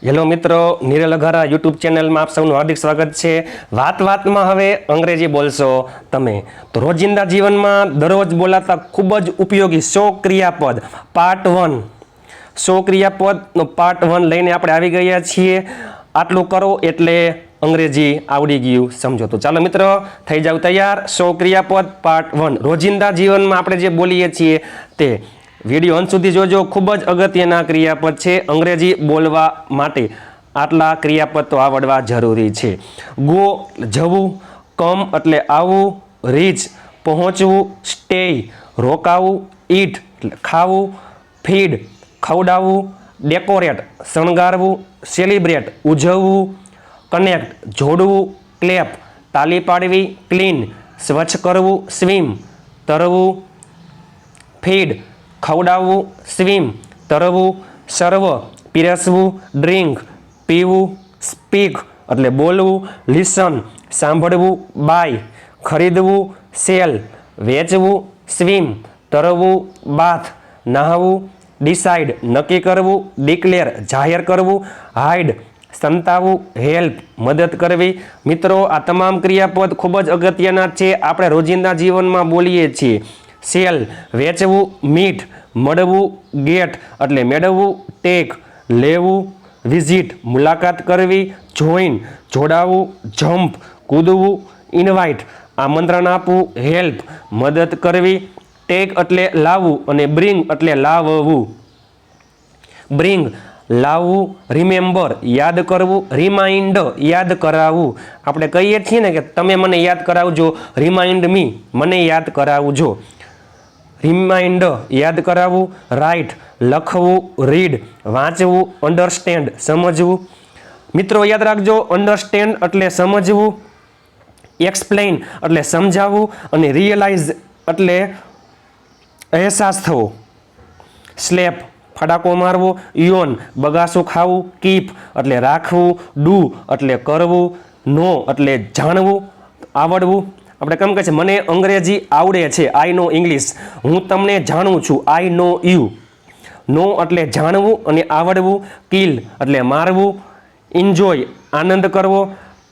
Hello મિત્રો, Niral Aghara YouTube ચેનલમાં આપ સૌનું હાર્દિક સ્વાગત છે। વાતમાં હવે અંગ્રેજી બોલશો તમે તો રોજિંદા જીવનમાં દરરોજ બોલાતા ખૂબ જ ઉપયોગી 100 ક્રિયાપદ પાર્ટ 1 100 ક્રિયાપદનો પાર્ટ 1 લઈને આપણે આવી ગયા છીએ। આટલું કરો એટલે અંગ્રેજી આવડી ગયું સમજો। તો ચાલો મિત્રો થઈ જાવ તૈયાર। 100 ક્રિયાપદ પાર્ટ 1 રોજિંદા જીવનમાં આપણે જે બોલીએ છીએ તે વિડીયો અંત સુધી જોજો। ખૂબ જ અગત્યના ક્રિયાપદ છે અંગ્રેજી બોલવા માટે। આટલા ક્રિયાપદ તો આવડવા જરૂરી છે। ગો જવું, કમ એટલે આવવું, રીચ પહોંચવું, સ્ટે રોકાવું, ઈટ એટલે ખાવું, ફીડ ખવડાવવું, ડેકોરેટ શણગારવું, સેલિબ્રેટ ઉજવવું, કનેક્ટ જોડવું, ક્લેપ તાલી પાડવી, ક્લીન સ્વચ્છ કરવું, સ્વિમ તરવું, ફીડ ખવડાવવું, સ્વિમ તરવું, સર્વ પીરસવું, ડ્રિંક પીવું, સ્પીક એટલે બોલવું, લિસન સાંભળવું, બાય ખરીદવું, સેલ વેચવું, સ્વિમ તરવું, બાથ નહાવું, ડિસાઇડ નક્કી કરવું, ડિક્લેર જાહેર કરવું, હાઇડ સંતાવવું, હેલ્પ મદદ કરવી। મિત્રો આ તમામ ક્રિયાપદ ખૂબ જ અગત્યના છે, આપણે રોજિંદા જીવનમાં બોલીએ છીએ। સેલ વેચવું, મીટ મળવું, ગેટ એટલે મેળવવું, ટેક લેવું, વિઝિટ મુલાકાત કરવી, જોઈન જોડાવું, જમ્પ કૂદવું, ઇન્વાઇટ આમંત્રણ આપવું, હેલ્પ મદદ કરવી, ટેક એટલે લાવવું અને બ્રિંગ એટલે લાવવું। બ્રિંગ લાવવું, રિમેમ્બર યાદ કરવું, રિમાઇન્ડ યાદ કરાવવું। આપણે કહીએ છીએ ને કે તમે મને યાદ કરાવજો, રિમાઇન્ડ મી મને યાદ કરાવજો। રિમાઇન્ડ યાદ કરાવવું, રાઇટ લખવું, રીડ વાંચવું, અન્ડરસ્ટેન્ડ સમજવું। મિત્રો યાદ રાખજો, અન્ડરસ્ટેન્ડ એટલે સમજવું, એક્સપ્લેન એટલે સમજાવવું અને રિયલાઇઝ એટલે અહેસાસ થવો। સ્લેપ ફડાકો મારવો, યોન બગાસું ખાવું, કીપ એટલે રાખવું, ડુ એટલે કરવું, નો એટલે જાણવું આવડવું। આપણે કેમ કહે છે મને અંગ્રેજી આવડે છે, આઈ નો ઇંગ્લિશ, હું તમને જાણું છું, આઈ નો યુ। નો એટલે જાણવું અને આવડવું, કિલ એટલે મારવું, એન્જોય આનંદ કરવો,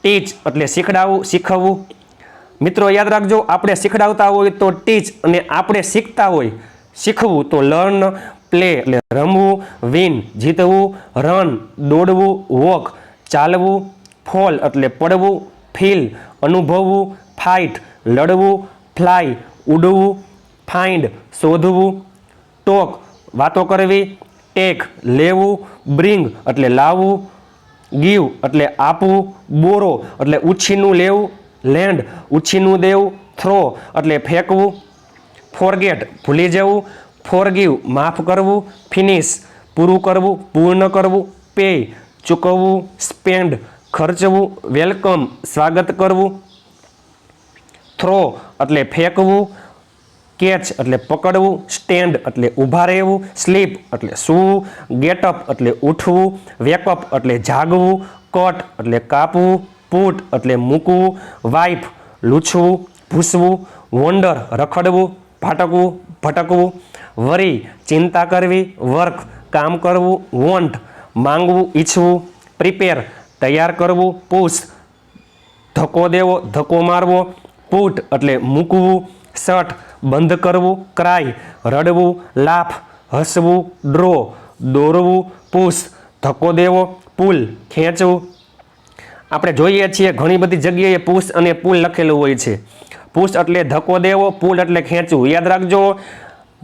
ટીચ એટલે શીખડાવવું શીખવવું। મિત્રો યાદ રાખજો, આપણે શીખડાવતા હોય તો ટીચ અને આપણે શીખતા હોય શીખવું તો લર્ન। પ્લે એટલે રમવું, વિન જીતવું, રન દોડવું, વોક ચાલવું, ફોલ એટલે પડવું, ફીલ અનુભવવું, ફાઇટ લડવું, ફ્લાય ઉડવું, ફાઇન્ડ શોધવું, ટોક વાતો કરવી, ટેક લેવું, બ્રિંગ એટલે લાવવું, ગીવ એટલે આપવું, બોરો એટલે ઉછીનું લેવું, લેન્ડ ઉછીનું દેવું, થ્રો એટલે ફેંકવું, ફોરગેટ ભૂલી જવું, ફોરગીવ માફ કરવું, ફિનિશ પૂરું કરવું પૂર્ણ કરવું, પે ચૂકવવું, સ્પેન્ડ ખર્ચવું, વેલકમ સ્વાગત કરવું, થ્રો એટલે ફેંકવું, કેચ એટલે પકડવું, સ્ટેન્ડ એટલે ઊભા રહેવું, સ્લીપ એટલે સૂવું, ગેટઅપ એટલે ઉઠવું, વેકઅપ એટલે જાગવું, કટ એટલે કાપવું, પુટ એટલે મૂકવું, વાઇફ લૂછવું ભૂસવું, વોન્ડર રખડવું ભાટકવું ભટકવું, વરી ચિંતા કરવી, વર્ક કામ કરવું, વોન્ટ માંગવું ઈચ્છવું, પ્રિપેર તૈયાર કરવું, પુશ ધક્કો દેવો ધક્કો મારવો, પુટ એટલે મૂકવું, શટ બંધ કરવું, ક્રાય રડવું, લાફ હસવું, ડ્રો દોરવું, પુશ ધક્કો દેવો, પુલ ખેંચવું। આપણે જોઈએ છીએ ઘણી બધી જગ્યાએ પુશ અને પુલ લખેલું હોય છે। પુશ એટલે ધક્કો દેવો, પુલ એટલે ખેંચવું। યાદ રાખજો,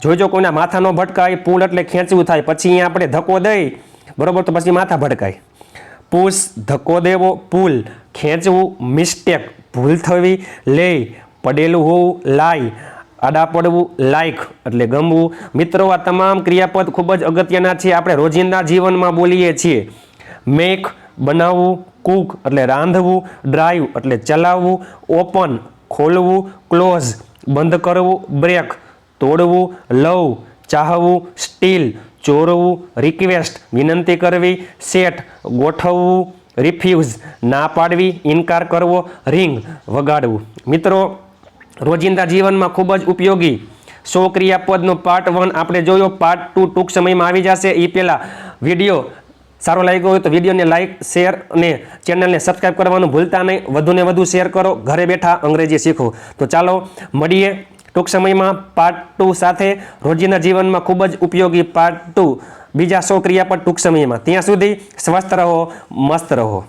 જોઈજો કોઈના માથા ન ભટકાય, પુલ એટલે ખેંચવું થાય, પછી અહીંયા આપણે ધક્કો દઈ બરોબર તો પછી માથા ભટકાય। પુશ ધક્કો દેવો, પુલ ખેંચવું, મિસ્ટેક ભૂલ થવી, લે પડેલું હોવું, લાય આડા પડવું, લાઈક એટલે ગમવું। મિત્રો આ તમામ ક્રિયાપદ ખૂબ જ અગત્યના છે, આપણે રોજિંદા જીવનમાં બોલીએ છીએ। મેક બનાવવું, કૂક એટલે રાંધવું, ડ્રાઈવ એટલે ચલાવવું, ઓપન ખોલવું, ક્લોઝ બંધ કરવું, બ્રેક તોડવું, લવ ચાહવું, સ્ટીલ ચોરવું, રિક્વેસ્ટ વિનંતી કરવી, સેટ ગોઠવવું, રિફ્યુઝ ના પાડવી ઇનકાર કરવો, રિંગ વગાડવું। મિત્રો રોજિંદા જીવનમાં ખૂબ જ ઉપયોગી 100 ક્રિયાપદનો પાર્ટ 1 આપણે જોયો, પાર્ટ 2 ટૂંક સમયમાં આવી જશે। એ પહેલાં વિડીયો સારો લાગ્યો હોય તો વિડીયોને લાઇક શેર અને ચેનલને સબસ્ક્રાઈબ કરવાનું ભૂલતા નહીં. વધુને વધુ શેર કરો. ઘરે બેઠા અંગ્રેજી શીખો. તો ચાલો મળીએ ટૂંક સમયમાં પાર્ટ 2 સાથે. રોજિંદા જીવનમાં ખૂબ જ ઉપયોગી પાર્ટ 2 બીજા 100 ક્રિયાપદ ટૂંક સમયમાં. ત્યાં સુધી સ્વસ્થ રહો, મસ્ત રહો.